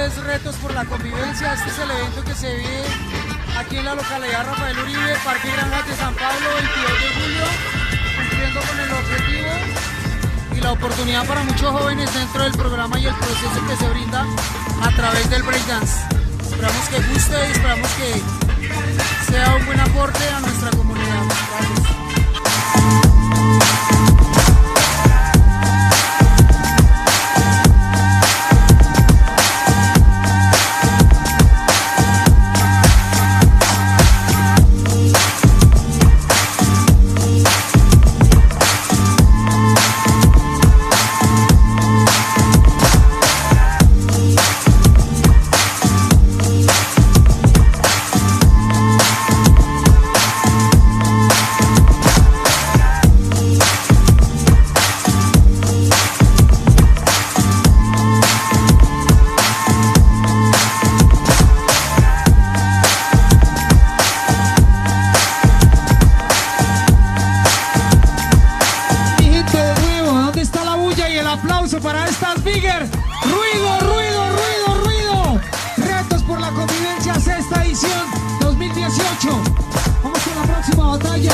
es Retos por la Convivencia. Este es el evento que se vive aquí en la localidad Rafael Uribe, Parque Granjas de San Pablo, 22 de julio, cumpliendo con el objetivo y la oportunidad para muchos jóvenes dentro del programa y el proceso que se brinda a través del breakdance. Esperamos que guste y esperamos que sea un buen aporte a nuestra comunidad. Gracias. Aplauso para estas Bigger. Ruido, ruido, ruido, ruido. Retos por la Convivencia, sexta edición 2018. Vamos con la próxima batalla.